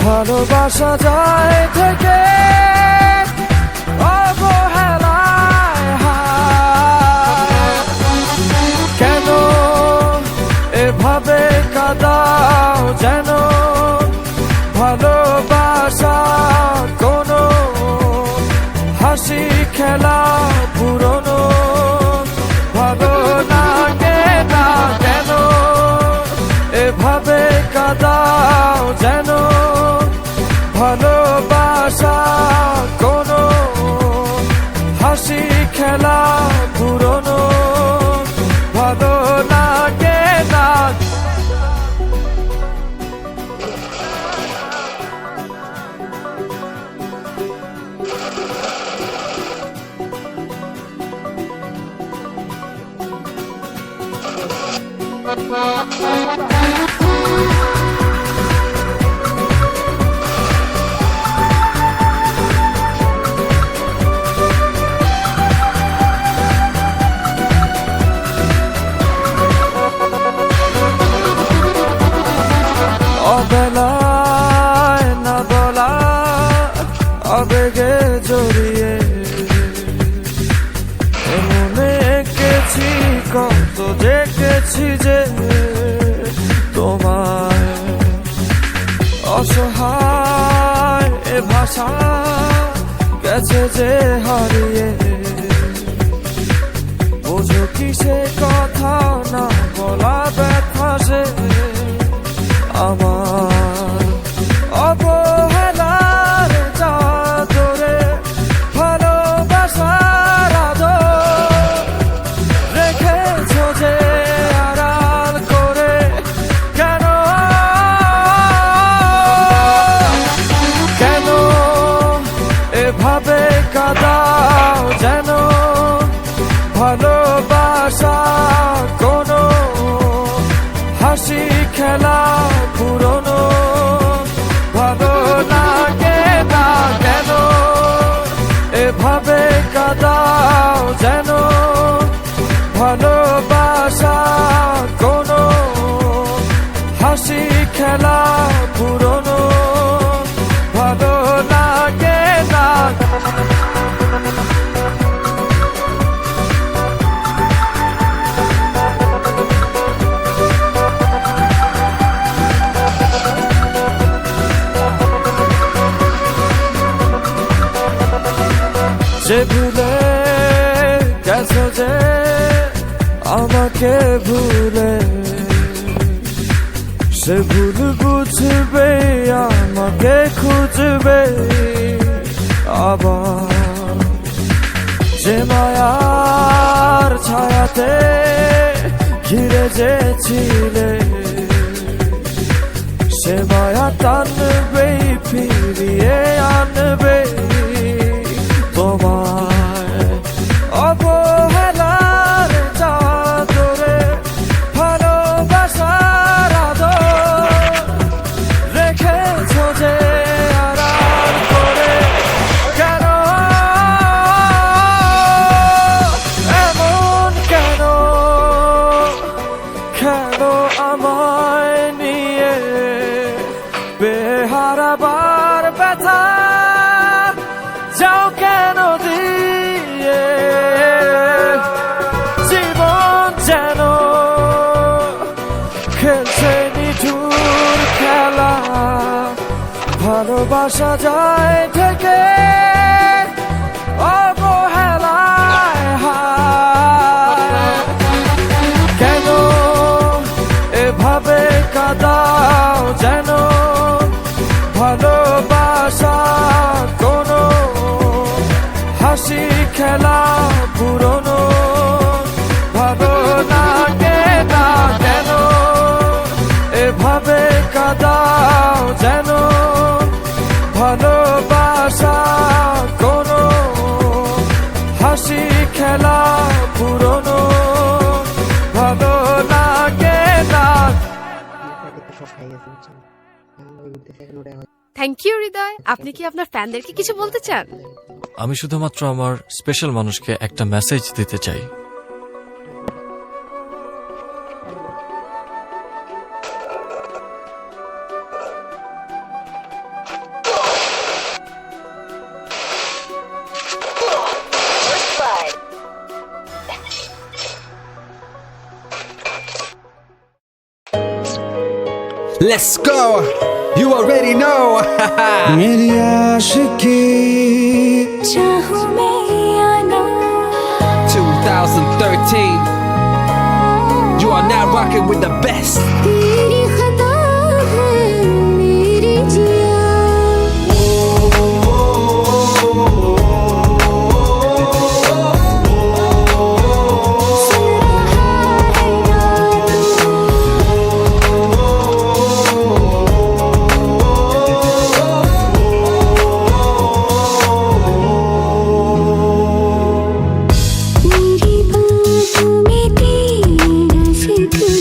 ভালোবাসা যায় থেকে অবহেলায় কেন এভাবে কাঁদাও যেন ভালোবাসা কোনো হাসি খেলা পুরনো ভালো লাগে না কেন এভাবে কাঁদাও যেন ভালোবাসা কোনো হাসি খেলা পুরনো ভালো লাগে না অবেলায় না বলা আবেগে জড়িয়ে মনে এঁকেছি কত দেখেছি যে তোমায় অসহায় এ ভাষা গেছে যে হারিয়ে বোঝো কি সে কথা না বলা ব্যথা সে আমার অবহেলার চাদরে ভালোবাসার আদর রেখেছো যে আড়াল করে কেন কেন এভাবে কাঁদাও যেন ভালোবাসা কোনো হাসি খেলা পুরনো ভালো লাগে না কেন এভাবে কাঁদাও যেন ভালোবাসা কোনো হাসি খেলা পুরনো ভালো লাগে না যে ভুলে গেছো যে আমাকে ভুলে সে ভুল বুঝবে আমাকে খুঁজবে আবার যে মায়ার ছায়াতে ঘিরে যে ছিলে সে মায়া টানবে ফিরিয়ে আনবে তোমায় অবহেলার চাদরে ভালোবাসার আদর রেখেছো যে আড়াল করে কেন এমন কেন কেন আমায় নিয়ে বেহারাবার ব্যথা যাও কেন দিয়ে জীবন যেন খেলছে নিঠুর খেলা ভালোবাসা যায় থেকে অবহেলা এভাবে কাদাও যেন ভালোবাসা কোনো হাসি খেলা পুরনো ভালো লাগে না কেন এভাবে কাদাও যেন ভালোবাসা কোনো হাসি খেলা পুরনো ভালো লাগে না। থ্যাংক ইউ হৃদয়। আপনি কি আপনার ফ্যানদেরকে কিছু বলতে চান? আমি শুধুমাত্র আমার স্পেশাল মানুষকে একটা মেসেজ দিতে চাই। Let's go. You already know. मेरी आशिकी चाहूं मैं या ना 2013. You are now rocking with the best. तेरी खता है मेरी जिया सुन रहा है मेरी बातों में तेरा जिक्र